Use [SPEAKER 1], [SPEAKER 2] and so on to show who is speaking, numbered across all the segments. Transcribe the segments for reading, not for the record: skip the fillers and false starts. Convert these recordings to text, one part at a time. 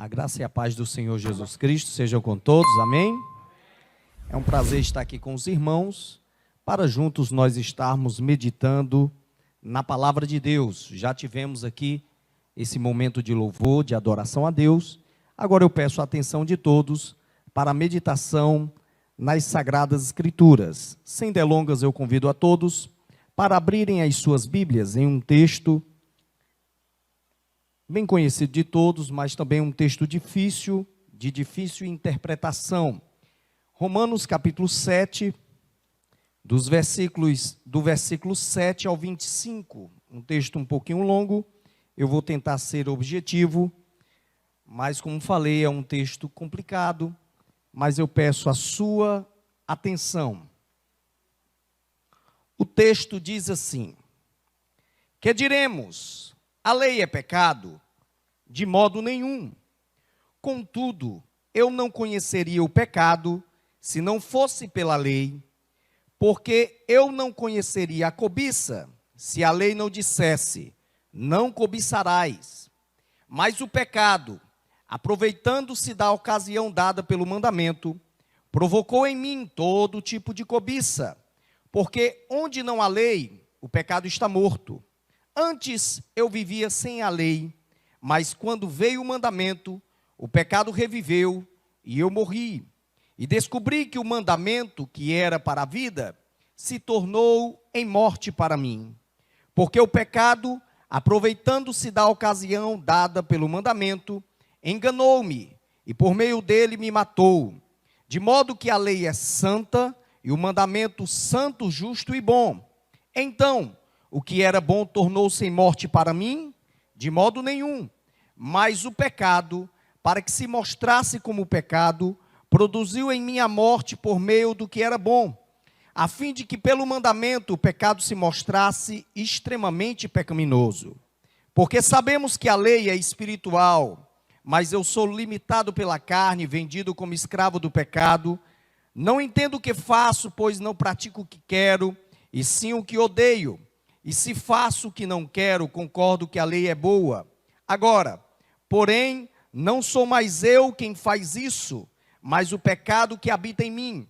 [SPEAKER 1] A graça e a paz do Senhor Jesus Cristo sejam com todos, amém? É um prazer estar aqui com os irmãos, para juntos nós estarmos meditando na palavra de Deus. Já tivemos aqui esse momento de louvor, de adoração a Deus. Agora eu peço a atenção de todos para a meditação nas Sagradas Escrituras. Sem delongas, eu convido a todos para abrirem as suas Bíblias em um texto bem conhecido de todos, mas também um texto difícil, de difícil interpretação. Romanos capítulo 7, do versículo 7 ao 25. Um texto um pouquinho longo, eu vou tentar ser objetivo, mas como falei, é um texto complicado, mas eu peço a sua atenção. O texto diz assim: que diremos? A lei é pecado? De modo nenhum. Contudo, eu não conheceria o pecado se não fosse pela lei, porque eu não conheceria a cobiça se a lei não dissesse: não cobiçarás. Mas o pecado, aproveitando-se da ocasião dada pelo mandamento, provocou em mim todo tipo de cobiça, porque onde não há lei, o pecado está morto. Antes eu vivia sem a lei, mas quando veio o mandamento, o pecado reviveu e eu morri. E descobri que o mandamento, que era para a vida, se tornou em morte para mim. Porque o pecado, aproveitando-se da ocasião dada pelo mandamento, enganou-me e por meio dele me matou. De modo que a lei é santa e o mandamento santo, justo e bom. Então, o que era bom tornou-se em morte para mim? De modo nenhum. Mas o pecado, para que se mostrasse como pecado, produziu em mim a morte por meio do que era bom, a fim de que pelo mandamento o pecado se mostrasse extremamente pecaminoso. Porque sabemos que a lei é espiritual, mas eu sou limitado pela carne, vendido como escravo do pecado. Não entendo o que faço, pois não pratico o que quero, e sim o que odeio. E se faço o que não quero, concordo que a lei é boa. Agora, porém, não sou mais eu quem faz isso, mas o pecado que habita em mim.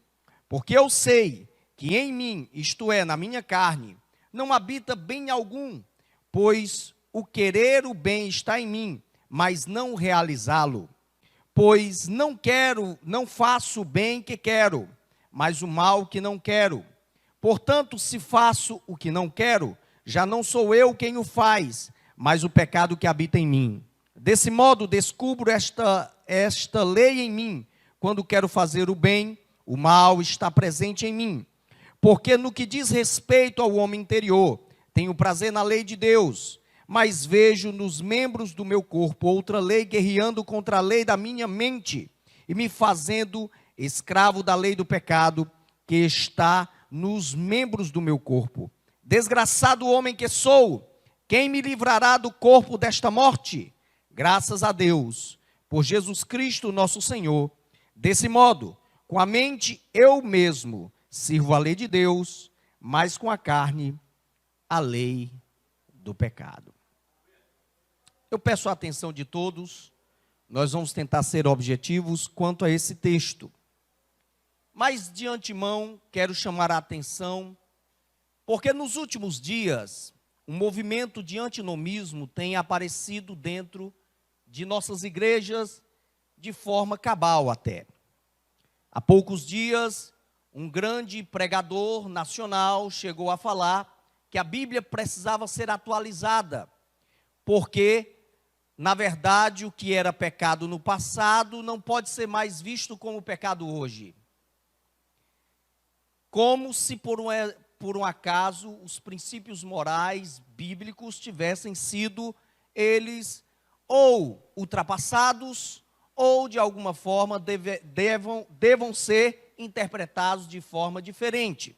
[SPEAKER 1] Porque eu sei que em mim, isto é, na minha carne, não habita bem algum, pois o querer o bem está em mim, mas não realizá-lo. Pois não faço o bem que quero, mas o mal que não quero. Portanto, se faço o que não quero, já não sou eu quem o faz, mas o pecado que habita em mim. Desse modo, descubro esta lei em mim. Quando quero fazer o bem, o mal está presente em mim. Porque no que diz respeito ao homem interior, tenho prazer na lei de Deus, mas vejo nos membros do meu corpo outra lei guerreando contra a lei da minha mente e me fazendo escravo da lei do pecado que está nos membros do meu corpo. Desgraçado homem que sou, quem me livrará do corpo desta morte? Graças a Deus, por Jesus Cristo nosso Senhor. Desse modo, com a mente eu mesmo sirvo a lei de Deus, mas com a carne a lei do pecado. Eu peço a atenção de todos, nós vamos tentar ser objetivos quanto a esse texto. Mas de antemão quero chamar a atenção, porque nos últimos dias, um movimento de antinomismo tem aparecido dentro de nossas igrejas de forma cabal até. Há poucos dias, um grande pregador nacional chegou a falar que a Bíblia precisava ser atualizada, porque, na verdade, o que era pecado no passado não pode ser mais visto como pecado hoje. Como se por um acaso os princípios morais bíblicos tivessem sido eles ou ultrapassados ou de alguma forma devam ser interpretados de forma diferente.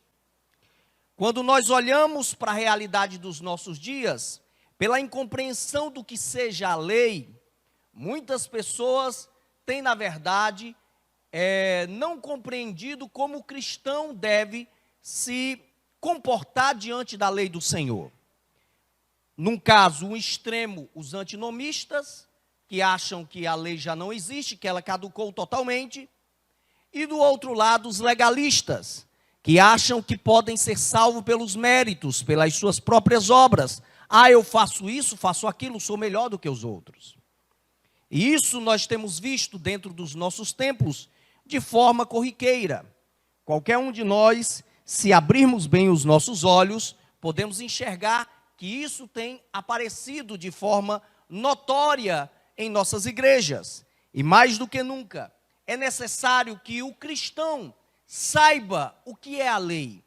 [SPEAKER 1] Quando nós olhamos para a realidade dos nossos dias, pela incompreensão do que seja a lei, muitas pessoas têm, na verdade, não compreendido como o cristão deve se comportar diante da lei do Senhor. Num caso, um extremo, os antinomistas, que acham que a lei já não existe, que ela caducou totalmente. E do outro lado, os legalistas, que acham que podem ser salvos pelos méritos, pelas suas próprias obras. Ah, eu faço isso, faço aquilo, sou melhor do que os outros. E isso nós temos visto dentro dos nossos templos de forma corriqueira. Qualquer um de nós, se abrirmos bem os nossos olhos, podemos enxergar que isso tem aparecido de forma notória em nossas igrejas. E mais do que nunca, é necessário que o cristão saiba o que é a lei.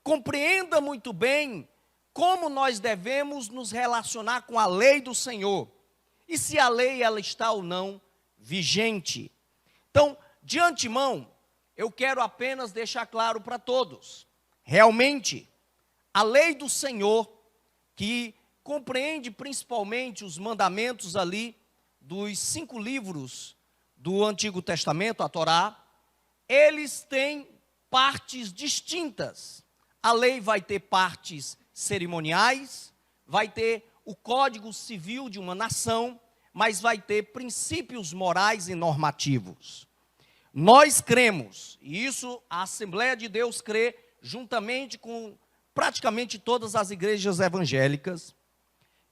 [SPEAKER 1] Compreenda muito bem como nós devemos nos relacionar com a lei do Senhor. E se a lei ela está ou não vigente. Então, de antemão, eu quero apenas deixar claro para todos. Realmente, a lei do Senhor, que compreende principalmente os mandamentos ali dos 5 livros do Antigo Testamento, a Torá, eles têm partes distintas. A lei vai ter partes cerimoniais, vai ter o Código Civil de uma nação, mas vai ter princípios morais e normativos. Nós cremos, e isso a Assembleia de Deus crê, juntamente com praticamente todas as igrejas evangélicas,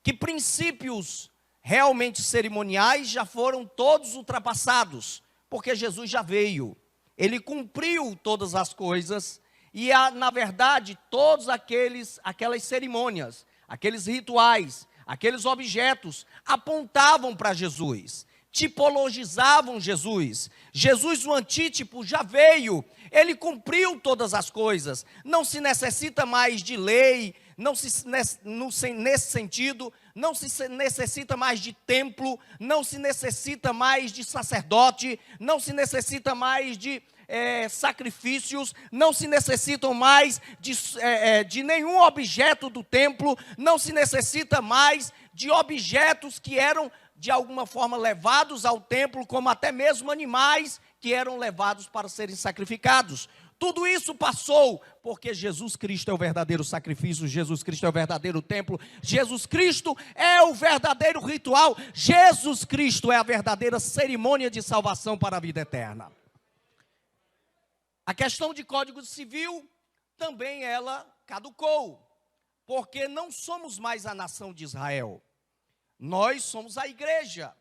[SPEAKER 1] que princípios realmente cerimoniais já foram todos ultrapassados, porque Jesus já veio, ele cumpriu todas as coisas, e na verdade, todas aquelas cerimônias, aqueles rituais, aqueles objetos, apontavam para Jesus, tipologizavam Jesus. Jesus, o antítipo, já veio, ele cumpriu todas as coisas, não se necessita mais de lei, nesse sentido, não se necessita mais de templo, não se necessita mais de sacerdote, não se necessita mais de sacrifícios, não se necessitam mais de nenhum objeto do templo, não se necessita mais de objetos que eram de alguma forma levados ao templo, como até mesmo animais que eram levados para serem sacrificados. Tudo isso passou, porque Jesus Cristo é o verdadeiro sacrifício, Jesus Cristo é o verdadeiro templo, Jesus Cristo é o verdadeiro ritual, Jesus Cristo é a verdadeira cerimônia de salvação para a vida eterna. A questão de Código Civil, também ela caducou, porque não somos mais a nação de Israel, nós somos a igreja.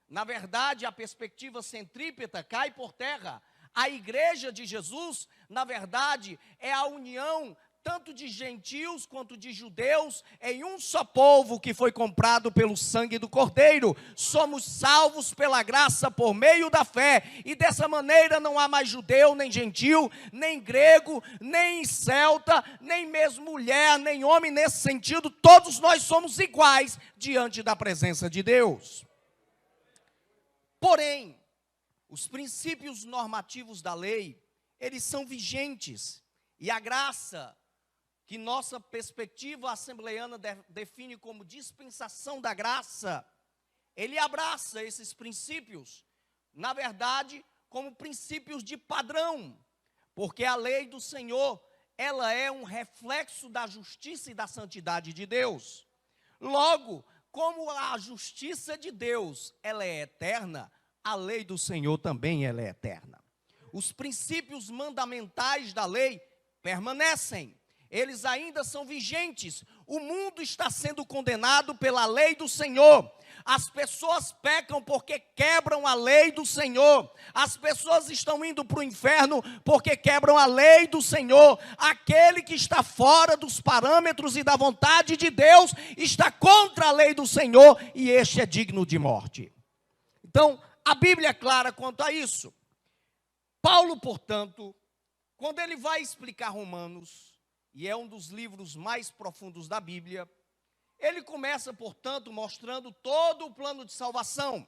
[SPEAKER 1] Na verdade, a perspectiva centrípeta cai por terra. A igreja de Jesus, na verdade, é a união tanto de gentios quanto de judeus em um só povo que foi comprado pelo sangue do Cordeiro. Somos salvos pela graça por meio da fé, e dessa maneira não há mais judeu, nem gentil, nem grego, nem celta, nem mesmo mulher, nem homem nesse sentido. Todos nós somos iguais diante da presença de Deus. Porém, os princípios normativos da lei, eles são vigentes, e a graça, que nossa perspectiva assembleiana define como dispensação da graça, ele abraça esses princípios, na verdade, como princípios de padrão, porque a lei do Senhor, ela é um reflexo da justiça e da santidade de Deus. Logo, como a justiça de Deus, ela é eterna, a lei do Senhor também ela é eterna. Os princípios mandamentais da lei permanecem, eles ainda são vigentes. O mundo está sendo condenado pela lei do Senhor. As pessoas pecam porque quebram a lei do Senhor. As pessoas estão indo para o inferno porque quebram a lei do Senhor. Aquele que está fora dos parâmetros e da vontade de Deus está contra a lei do Senhor, e este é digno de morte. Então, a Bíblia é clara quanto a isso. Paulo, portanto, quando ele vai explicar Romanos, e é um dos livros mais profundos da Bíblia, ele começa, portanto, mostrando todo o plano de salvação.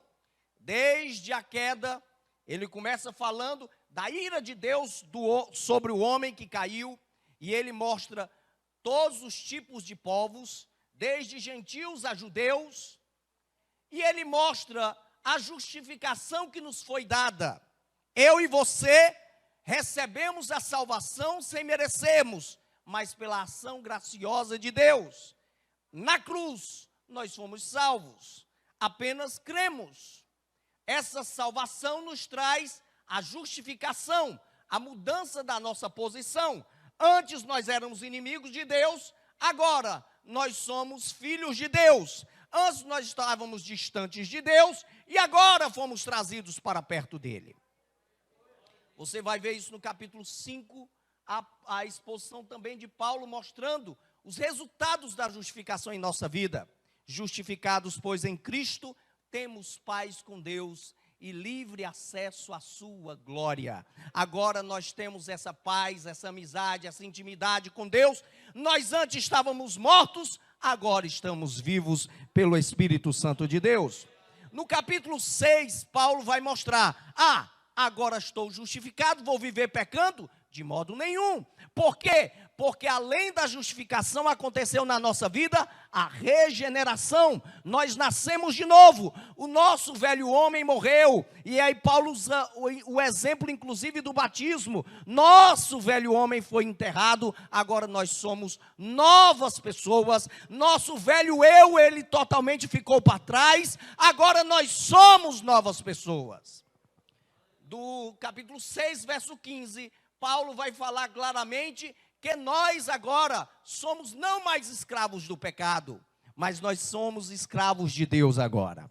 [SPEAKER 1] Desde a queda, ele começa falando da ira de Deus sobre o homem que caiu, e ele mostra todos os tipos de povos, desde gentios a judeus, e ele mostra a justificação que nos foi dada. Eu e você recebemos a salvação sem merecermos, mas pela ação graciosa de Deus. Na cruz, nós fomos salvos. apenas cremos. Essa salvação nos traz a justificação, a mudança da nossa posição. Antes nós éramos inimigos de Deus, agora nós somos filhos de Deus. Antes nós estávamos distantes de Deus e agora fomos trazidos para perto dele. Você vai ver isso no capítulo 5, a exposição também de Paulo mostrando os resultados da justificação em nossa vida. Justificados, pois, em Cristo, temos paz com Deus e livre acesso à sua glória. Agora nós temos essa paz, essa amizade, essa intimidade com Deus. Nós antes estávamos mortos, agora estamos vivos pelo Espírito Santo de Deus. No capítulo 6, Paulo vai mostrar, agora estou justificado, vou viver pecando? De modo nenhum. Por quê? Porque além da justificação aconteceu na nossa vida a regeneração. Nós nascemos de novo. O nosso velho homem morreu. E aí Paulo usa o exemplo inclusive do batismo. Nosso velho homem foi enterrado, agora nós somos novas pessoas. Nosso velho eu, ele totalmente ficou para trás. Agora nós somos novas pessoas. Do capítulo 6, verso 15, Paulo vai falar claramente que nós agora somos não mais escravos do pecado, mas nós somos escravos de Deus agora.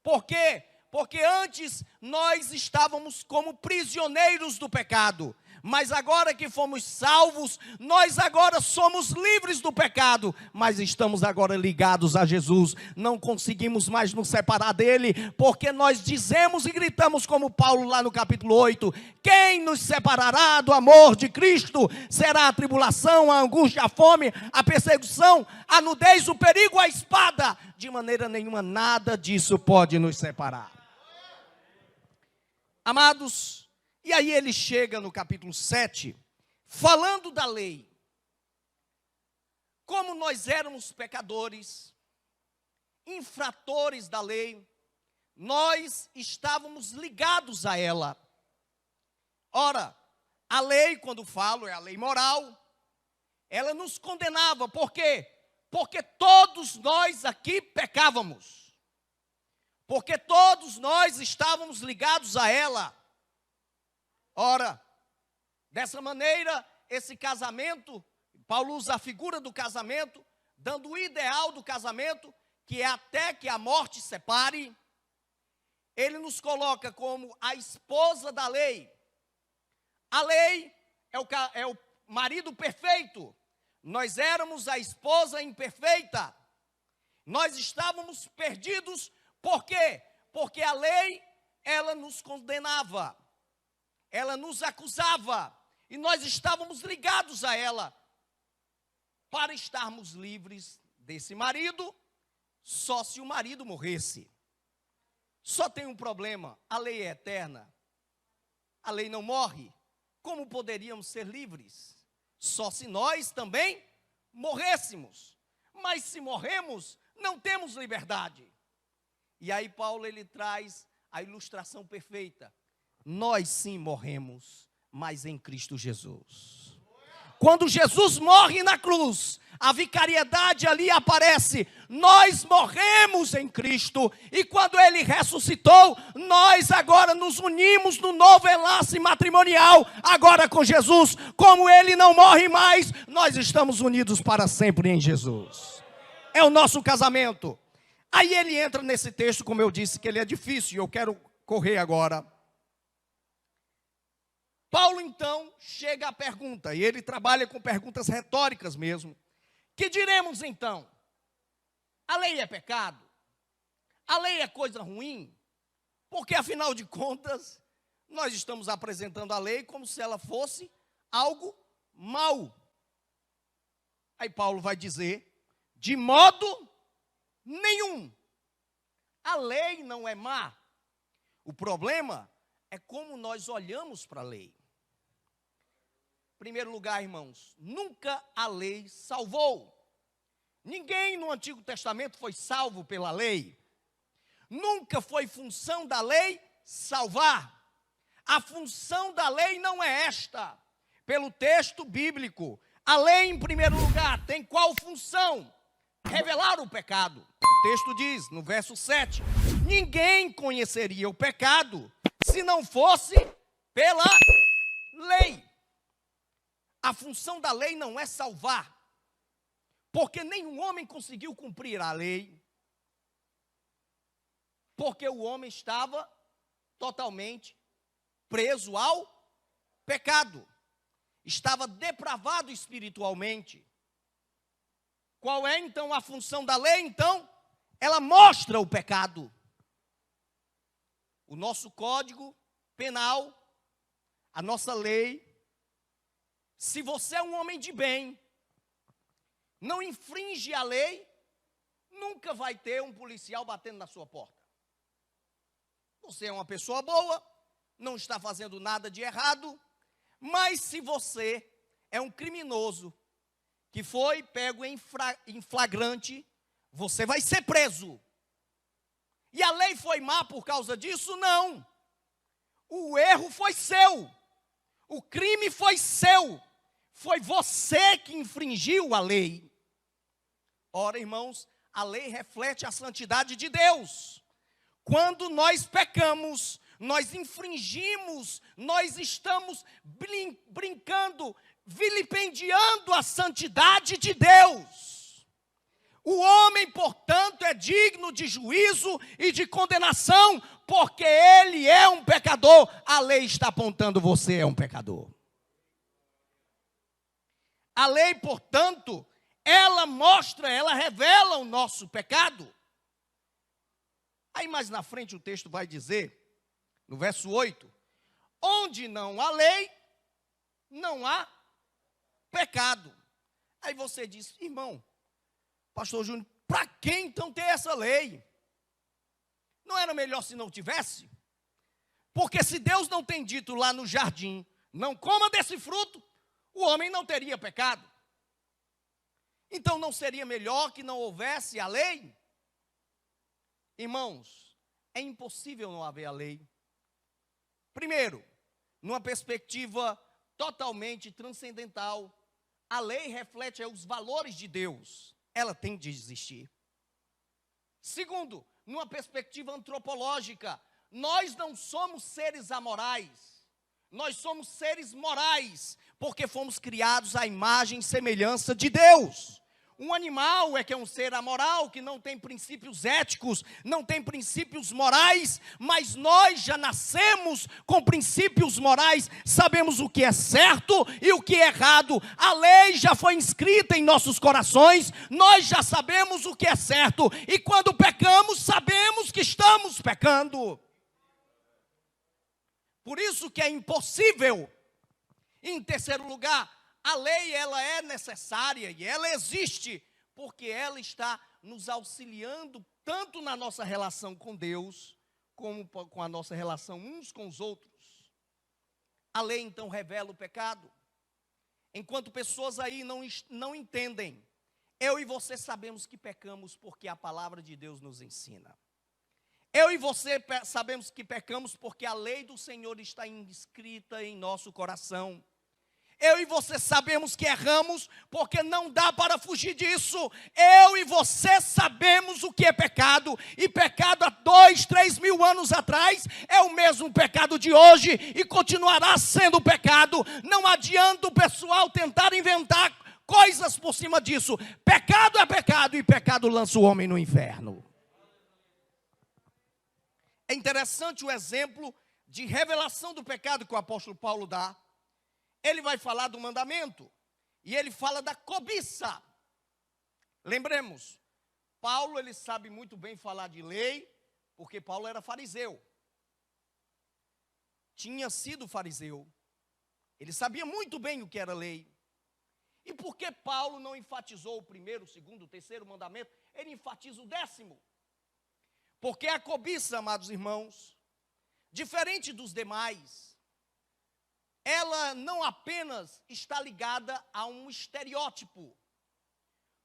[SPEAKER 1] Por quê? Porque antes nós estávamos como prisioneiros do pecado, mas agora que fomos salvos, nós agora somos livres do pecado, mas estamos agora ligados a Jesus, não conseguimos mais nos separar dele, porque nós dizemos e gritamos como Paulo lá no capítulo 8, quem nos separará do amor de Cristo? Será a tribulação, a angústia, a fome, a perseguição, a nudez, o perigo, a espada? De maneira nenhuma, nada disso pode nos separar. Amados, e aí ele chega no capítulo 7, falando da lei. Como nós éramos pecadores, infratores da lei, nós estávamos ligados a ela. Ora, a lei, quando falo, é a lei moral, ela nos condenava. Por quê? Porque todos nós aqui pecávamos. Porque todos nós estávamos ligados a ela. Ora, dessa maneira, esse casamento, Paulo usa a figura do casamento, dando o ideal do casamento, que é até que a morte separe. Ele nos coloca como a esposa da lei. A lei é o marido perfeito. Nós éramos a esposa imperfeita. Nós estávamos perdidos. Por quê? Porque a lei, ela nos condenava. Ela nos acusava. E nós estávamos ligados a ela. Para estarmos livres desse marido, só se o marido morresse. Só tem um problema, a lei é eterna. A lei não morre. Como poderíamos ser livres? Só se nós também morrêssemos. Mas se morremos, não temos liberdade. E aí Paulo ele traz a ilustração perfeita. Nós sim morremos, mas em Cristo Jesus. Quando Jesus morre na cruz, a vicariedade ali aparece. Nós morremos em Cristo. E quando Ele ressuscitou, nós agora nos unimos no novo enlace matrimonial. Agora com Jesus, como Ele não morre mais, nós estamos unidos para sempre em Jesus. É o nosso casamento. Aí ele entra nesse texto, como eu disse, que ele é difícil. E eu quero correr agora. Paulo, então, chega à pergunta, e ele trabalha com perguntas retóricas mesmo. Que diremos, então? A lei é pecado? A lei é coisa ruim? Porque, afinal de contas, nós estamos apresentando a lei como se ela fosse algo mau. Aí Paulo vai dizer, de modo nenhum. A lei não é má. O problema é como nós olhamos para a lei. Em primeiro lugar, irmãos, nunca a lei salvou. Ninguém no Antigo Testamento foi salvo pela lei. Nunca foi função da lei salvar. A função da lei não é esta. Pelo texto bíblico, a lei, em primeiro lugar, tem qual função? revelar o pecado. O texto diz, no verso 7, ninguém conheceria o pecado se não fosse pela lei. A função da lei não é salvar, porque nenhum homem conseguiu cumprir a lei, porque o homem estava totalmente preso ao pecado, estava depravado espiritualmente. Qual é então a função da lei? Então, ela mostra o pecado. O nosso código penal, a nossa lei, se você é um homem de bem, não infringe a lei, nunca vai ter um policial batendo na sua porta. Você é uma pessoa boa, não está fazendo nada de errado, mas se você é um criminoso que foi pego em flagrante, você vai ser preso. E a lei foi má por causa disso? Não. O erro foi seu. O crime foi seu. Foi você que infringiu a lei. Ora, irmãos, a lei reflete a santidade de Deus. Quando nós pecamos, nós infringimos, nós estamos brincando, vilipendiando a santidade de Deus. O homem, portanto, é digno de juízo e de condenação, porque ele é um pecador. A lei está apontando, você é um pecador. A lei, portanto, ela mostra, ela revela o nosso pecado. Aí mais na frente o texto vai dizer, no verso 8, onde não há lei, não há pecado. Aí você diz, irmão, pastor Júnior, para que então ter essa lei? Não era melhor se não tivesse? Porque se Deus não tem dito lá no jardim, não coma desse fruto, o homem não teria pecado. Então não seria melhor que não houvesse a lei? Irmãos, é impossível não haver a lei. Primeiro, numa perspectiva totalmente transcendental, a lei reflete os valores de Deus. Ela tem de existir. Segundo, numa perspectiva antropológica, nós não somos seres amorais. Nós somos seres morais, porque fomos criados à imagem e semelhança de Deus. Um animal é que é um ser amoral, que não tem princípios éticos, não tem princípios morais, mas nós já nascemos com princípios morais, sabemos o que é certo e o que é errado. A lei já foi inscrita em nossos corações, nós já sabemos o que é certo, e quando pecamos, sabemos que estamos pecando. Por isso que é impossível. Em terceiro lugar, a lei, ela é necessária e ela existe, porque ela está nos auxiliando tanto na nossa relação com Deus, como com a nossa relação uns com os outros. A lei, então, revela o pecado. Enquanto pessoas aí não entendem, eu e você sabemos que pecamos porque a palavra de Deus nos ensina. Eu e você sabemos que pecamos porque a lei do Senhor está inscrita em nosso coração. Eu e você sabemos que erramos, porque não dá para fugir disso. Eu e você sabemos o que é pecado, e pecado há 2, 3 mil anos atrás é o mesmo pecado de hoje, e continuará sendo pecado. Não adianta o pessoal tentar inventar coisas por cima disso. Pecado é pecado, e pecado lança o homem no inferno. É interessante o exemplo de revelação do pecado que o apóstolo Paulo dá. Ele vai falar do mandamento, e ele fala da cobiça. Lembremos, Paulo, ele sabe muito bem falar de lei, porque Paulo era fariseu. Tinha sido fariseu. Ele sabia muito bem o que era lei. E por que Paulo não enfatizou o primeiro, o segundo, o terceiro mandamento? Ele enfatiza o 10º. Porque a cobiça, amados irmãos, diferente dos demais, ela não apenas está ligada a um estereótipo,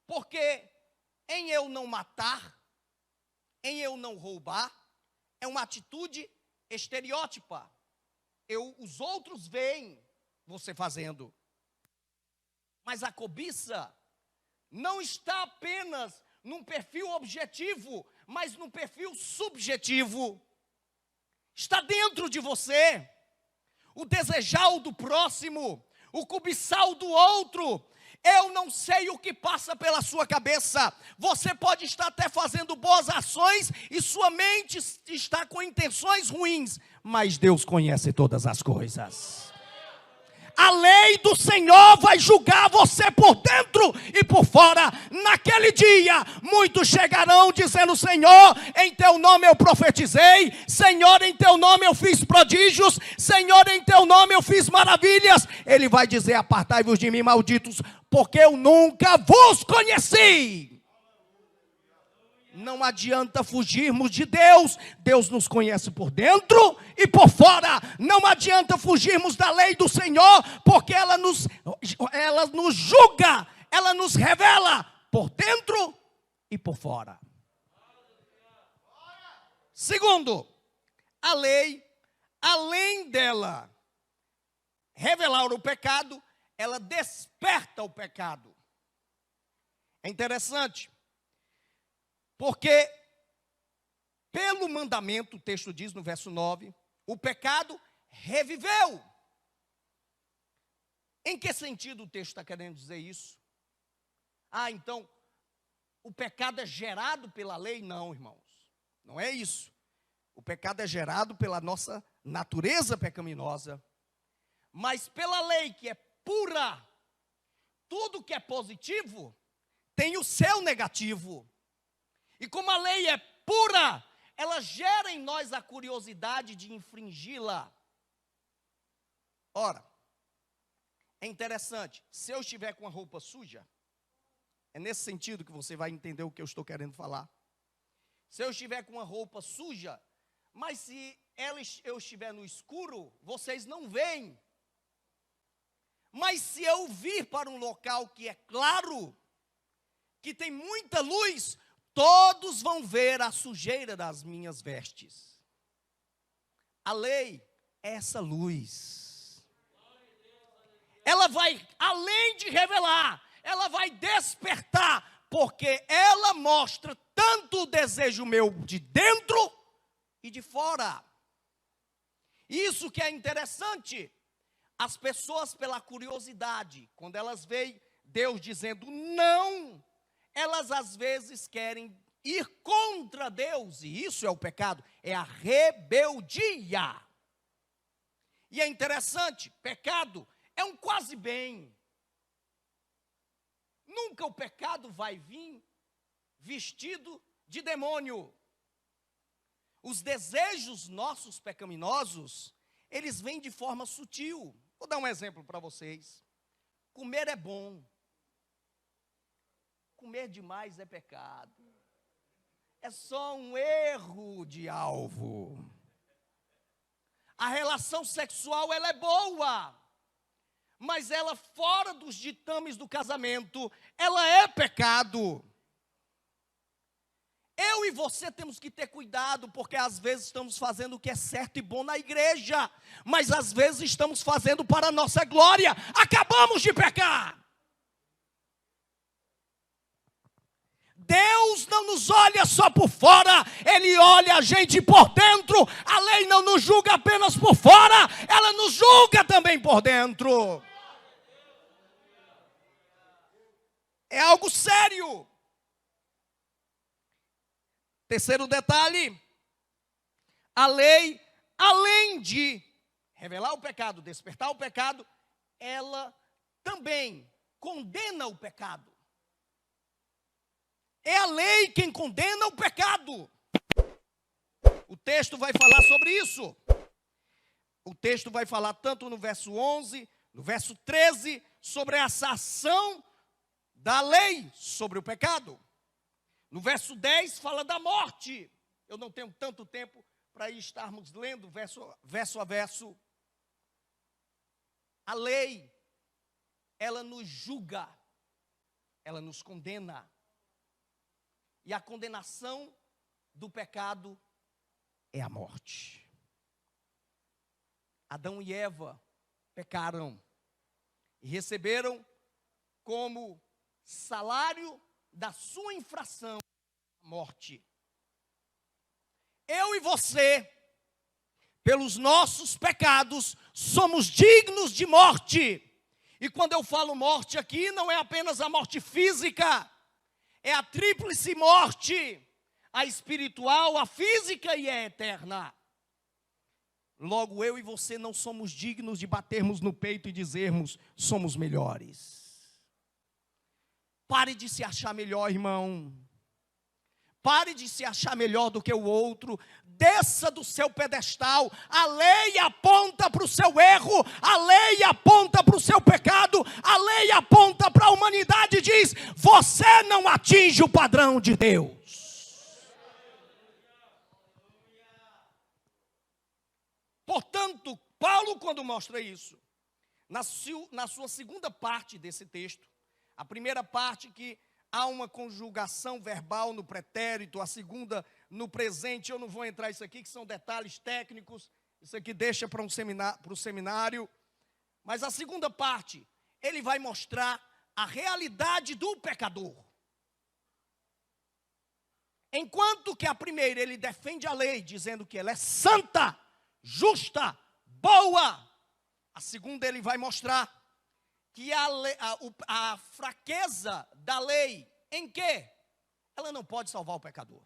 [SPEAKER 1] porque em eu não matar, em eu não roubar, é uma atitude estereótipa. Os outros veem você fazendo. Mas a cobiça não está apenas num perfil objetivo, mas num perfil subjetivo. Está dentro de você o desejar o do próximo, o cobiçar o do outro. Eu não sei o que passa pela sua cabeça. Você pode estar até fazendo boas ações e sua mente está com intenções ruins, mas Deus conhece todas as coisas. A lei do Senhor vai julgar você por dentro e por fora. Naquele dia, muitos chegarão dizendo: Senhor, em teu nome eu profetizei, Senhor, em teu nome eu fiz prodígios, Senhor, em teu nome eu fiz maravilhas. Ele vai dizer: apartai-vos de mim, malditos, porque eu nunca vos conheci. Não adianta fugirmos de Deus. Deus nos conhece por dentro e por fora. Não adianta fugirmos da lei do Senhor, porque ela nos julga, ela nos revela por dentro e por fora. Segundo, a lei, além dela revelar o pecado, ela desperta o pecado. É interessante, porque pelo mandamento, o texto diz no verso 9, o pecado reviveu. Em que sentido o texto está querendo dizer isso? Então, o pecado é gerado pela lei? Não, irmãos, não é isso. O pecado é gerado pela nossa natureza pecaminosa, mas pela lei que é pura. Tudo que é positivo tem o seu negativo. E como a lei é pura, ela gera em nós a curiosidade de infringi-la. Ora, é interessante, se eu estiver com a roupa suja, é nesse sentido que você vai entender o que eu estou querendo falar. Se eu estiver com uma roupa suja, mas se eu estiver no escuro, vocês não veem. Mas se eu vir para um local que é claro, que tem muita luz, todos vão ver a sujeira das minhas vestes. A lei é essa luz. Ela vai, além de revelar, ela vai despertar, porque ela mostra tanto o desejo meu de dentro e de fora. Isso que é interessante. As pessoas, pela curiosidade, quando elas veem Deus dizendo não, elas às vezes querem ir contra Deus, e isso é o pecado, é a rebeldia. E é interessante, pecado é um quase bem. Nunca o pecado vai vir vestido de demônio. Os desejos nossos pecaminosos, eles vêm de forma sutil. Vou dar um exemplo para vocês. Comer é bom. Comer demais é pecado. É só um erro de alvo. A relação sexual, ela é boa, mas ela fora dos ditames do casamento, ela é pecado. Eu e você temos que ter cuidado, porque às vezes estamos fazendo o que é certo e bom na igreja, mas às vezes estamos fazendo para a nossa glória. Acabamos de pecar. Deus não nos olha só por fora, Ele olha a gente por dentro. A lei não nos julga apenas por fora, ela nos julga também por dentro. É algo sério. Terceiro detalhe, a lei, além de revelar o pecado, despertar o pecado, ela também condena o pecado. É a lei quem condena o pecado. O texto vai falar sobre isso. O texto vai falar tanto no verso 11, no verso 13, sobre essa ação da lei sobre o pecado. No verso 10 fala da morte. Eu não tenho tanto tempo para estarmos lendo verso a verso. A lei, ela nos julga, ela nos condena. E a condenação do pecado é a morte. Adão e Eva pecaram e receberam como salário da sua infração, a morte. Eu e você, pelos nossos pecados, somos dignos de morte. E quando eu falo morte aqui, não é apenas a morte física, é a tríplice morte, a espiritual, a física e a eterna. Logo, eu e você não somos dignos de batermos no peito e dizermos, somos melhores. Pare de se achar melhor, irmão. Pare de se achar melhor do que o outro. Desça do seu pedestal. A lei aponta para o seu erro. A lei aponta para o seu pecado. A lei aponta para a humanidade e diz, você não atinge o padrão de Deus. Portanto, Paulo, quando mostra isso, na sua segunda parte desse texto, a primeira parte que há uma conjugação verbal no pretérito, a segunda no presente, eu não vou entrar isso aqui, que são detalhes técnicos, isso aqui deixa para o seminário, mas a segunda parte, ele vai mostrar a realidade do pecador. Enquanto que a primeira, ele defende a lei, dizendo que ela é santa, justa, boa. A segunda ele vai mostrar que a fraqueza da lei, em que? Ela não pode salvar o pecador.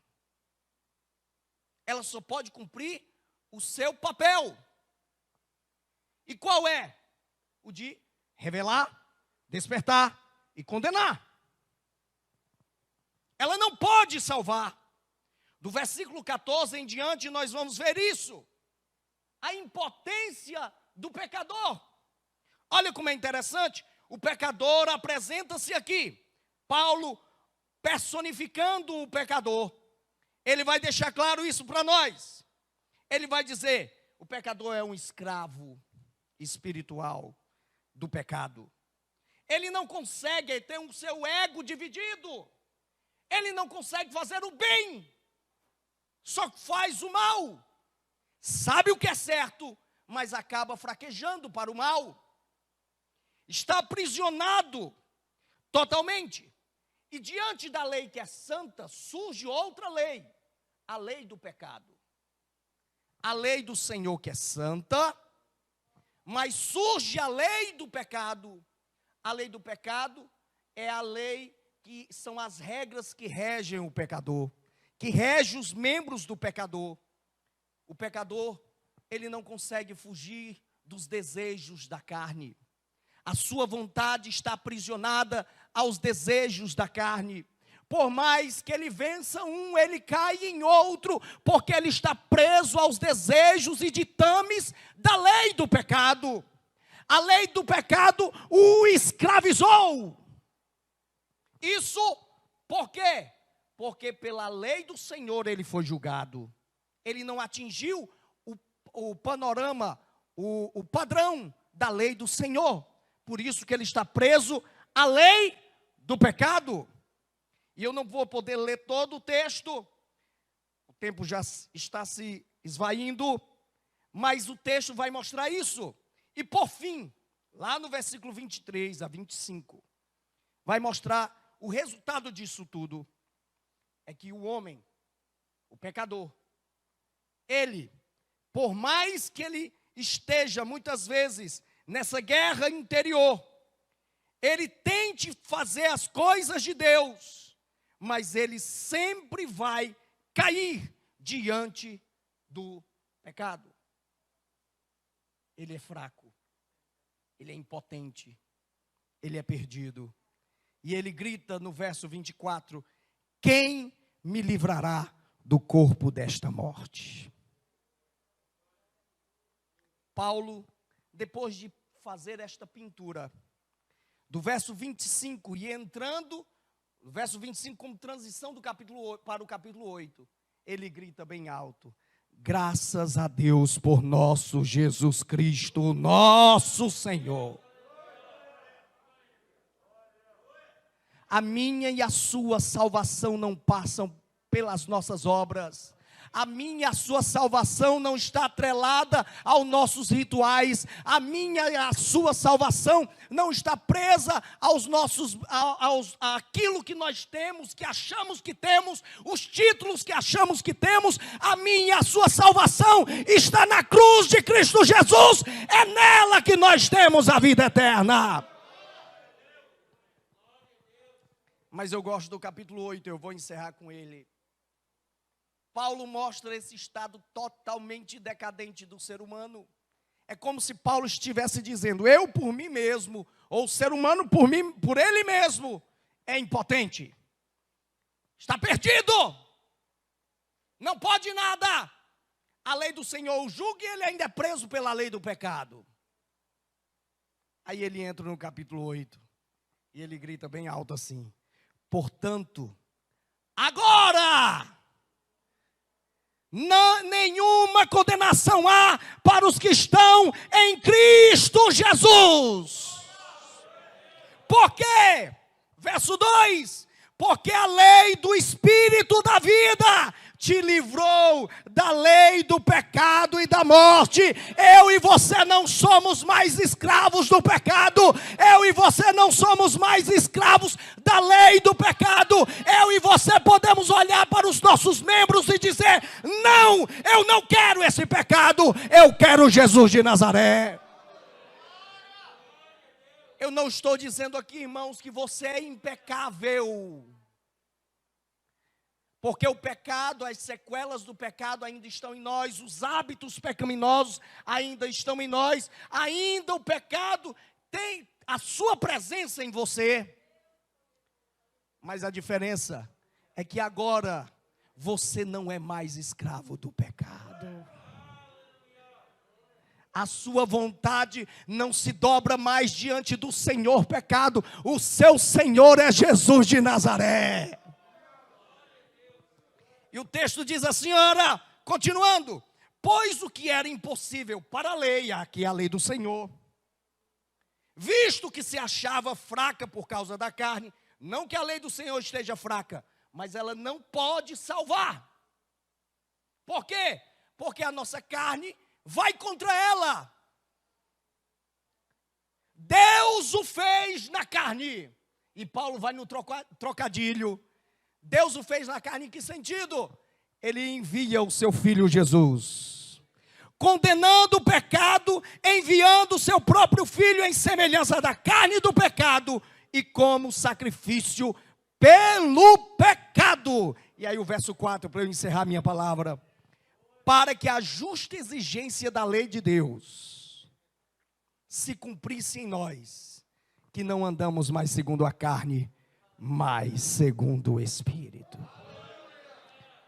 [SPEAKER 1] Ela só pode cumprir o seu papel. E qual é? O de revelar, despertar e condenar. Ela não pode salvar. Do versículo 14 em diante nós vamos ver isso. A impotência do pecador. Olha como é interessante, o pecador apresenta-se aqui, Paulo personificando o pecador. Ele vai deixar claro isso para nós. Ele vai dizer, o pecador é um escravo espiritual do pecado. Ele não consegue ter o seu ego dividido. Ele não consegue fazer o bem, só faz o mal. Sabe o que é certo, mas acaba fraquejando para o mal. Está aprisionado totalmente. E diante da lei que é santa, surge outra lei, a lei do pecado. A lei do Senhor que é santa, mas surge a lei do pecado. A lei do pecado é a lei que são as regras que regem o pecador, que regem os membros do pecador. O pecador, ele não consegue fugir dos desejos da carne. A sua vontade está aprisionada aos desejos da carne. Por mais que ele vença um, ele cai em outro, porque ele está preso aos desejos e ditames da lei do pecado. A lei do pecado o escravizou. Isso por quê? Porque pela lei do Senhor ele foi julgado. Ele não atingiu o panorama, o padrão da lei do Senhor. Por isso que ele está preso à lei do pecado. E eu não vou poder ler todo o texto. O tempo já está se esvaindo. Mas o texto vai mostrar isso. E por fim, lá no versículo 23 a 25, vai mostrar o resultado disso tudo. É que o homem, o pecador, ele, por mais que ele esteja muitas vezes nessa guerra interior, ele tente fazer as coisas de Deus, mas ele sempre vai cair diante do pecado. Ele é fraco, ele é impotente, ele é perdido. E ele grita no verso 24, quem me livrará do corpo desta morte? Paulo, depois de fazer esta pintura, do verso 25 e entrando, o verso 25 como transição do capítulo 8, para o capítulo 8, ele grita bem alto, graças a Deus por nosso Jesus Cristo, nosso Senhor. A minha e a sua salvação não passam pelas nossas obras. a sua salvação não está atrelada aos nossos rituais. A sua salvação não está presa àquilo que nós temos, que achamos que temos, os títulos que achamos que temos. A sua salvação está na cruz de Cristo Jesus. É nela que nós temos a vida eterna. Mas eu gosto do capítulo 8, eu vou encerrar com ele. Paulo mostra esse estado totalmente decadente do ser humano. É como se Paulo estivesse dizendo: eu por mim mesmo, ou o ser humano por ele mesmo, é impotente. Está perdido. Não pode nada. A lei do Senhor o julga e ele ainda é preso pela lei do pecado. Aí ele entra no capítulo 8 e ele grita bem alto assim: portanto, agora, nenhuma condenação há para os que estão em Cristo Jesus. Por quê? Verso 2: porque a lei do Espírito da vida te livrou da lei do pecado e da morte. Eu e você não somos mais escravos do pecado. Eu e você não somos mais escravos da lei do pecado. Eu e você podemos olhar para os nossos membros e dizer: não, eu não quero esse pecado, eu quero Jesus de Nazaré. Eu não estou dizendo aqui, irmãos, que você é impecável. Porque o pecado, as sequelas do pecado ainda estão em nós, os hábitos pecaminosos ainda estão em nós, ainda o pecado tem a sua presença em você. Mas a diferença é que agora você não é mais escravo do pecado. A sua vontade não se dobra mais diante do Senhor pecado. O seu Senhor é Jesus de Nazaré. E o texto diz assim, ora, continuando: pois o que era impossível para a lei, aqui é a lei do Senhor, visto que se achava fraca por causa da carne, não que a lei do Senhor esteja fraca, mas ela não pode salvar. Por quê? Porque a nossa carne vai contra ela. Deus o fez na carne. E Paulo vai no trocadilho. Deus o fez na carne em que sentido? Ele envia o seu Filho Jesus, condenando o pecado, enviando o seu próprio Filho em semelhança da carne do pecado e como sacrifício pelo pecado. E aí o verso 4, para eu encerrar minha palavra: para que a justa exigência da lei de Deus se cumprisse em nós, que não andamos mais segundo a carne, mas segundo o Espírito.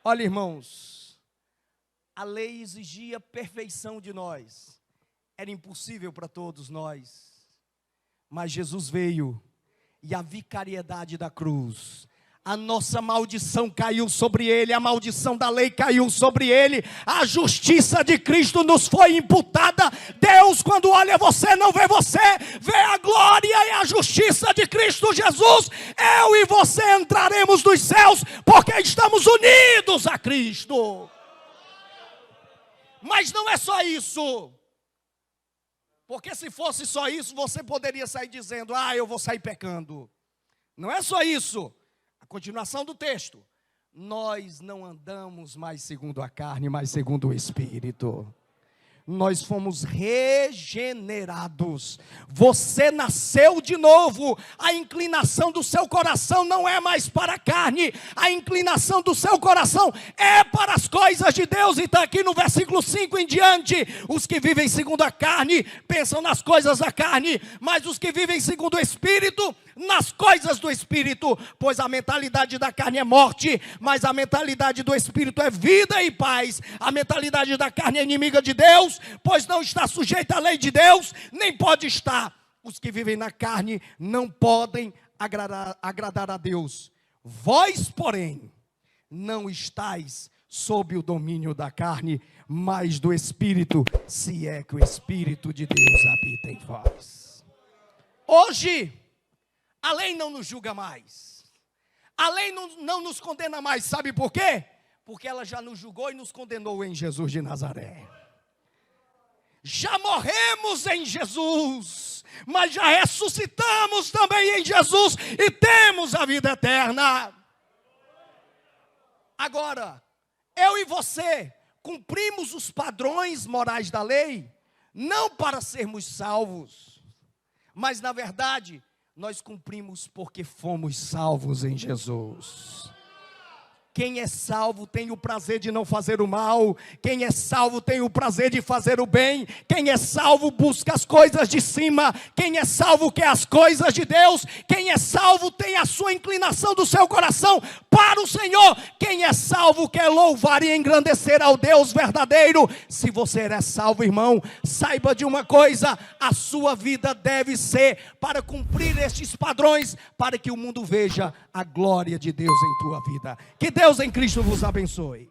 [SPEAKER 1] Olha, irmãos, a lei exigia perfeição de nós, era impossível para todos nós, mas Jesus veio e a vicariedade da cruz, a nossa maldição caiu sobre ele, a maldição da lei caiu sobre ele, a justiça de Cristo nos foi imputada. Deus, quando olha você, não vê você, vê a glória e a justiça de Cristo Jesus. Eu e você entraremos nos céus, porque estamos unidos a Cristo. Mas não é só isso, porque se fosse só isso, você poderia sair dizendo: ah, eu vou sair pecando. Não é só isso. Continuação do texto: nós não andamos mais segundo a carne, mas segundo o Espírito. Nós fomos regenerados. Você nasceu de novo. A inclinação do seu coração não é mais para a carne. A inclinação do seu coração é para as coisas de Deus. E está aqui no versículo 5 em diante: os que vivem segundo a carne pensam nas coisas da carne, mas os que vivem segundo o Espírito, nas coisas do Espírito. Pois a mentalidade da carne é morte, mas a mentalidade do Espírito é vida e paz. A mentalidade da carne é inimiga de Deus, pois não está sujeita à lei de Deus, nem pode estar. Os que vivem na carne não podem agradar a Deus. Vós, porém, não estáis sob o domínio da carne, mas do Espírito, se é que o Espírito de Deus habita em vós. Hoje, a lei não nos julga mais. A lei não nos condena mais. Sabe por quê? Porque ela já nos julgou e nos condenou em Jesus de Nazaré. Já morremos em Jesus, mas já ressuscitamos também em Jesus e temos a vida eterna. Agora, eu e você cumprimos os padrões morais da lei, não para sermos salvos, mas na verdade, nós cumprimos porque fomos salvos em Jesus. Quem é salvo tem o prazer de não fazer o mal. Quem é salvo tem o prazer de fazer o bem. Quem é salvo busca as coisas de cima. Quem é salvo quer as coisas de Deus. Quem é salvo tem a sua inclinação do seu coração para o Senhor. Quem é salvo quer louvar e engrandecer ao Deus verdadeiro. Se você é salvo, irmão, saiba de uma coisa: a sua vida deve ser para cumprir estes padrões, para que o mundo veja a glória de Deus em tua vida. Que Deus em Cristo vos abençoe.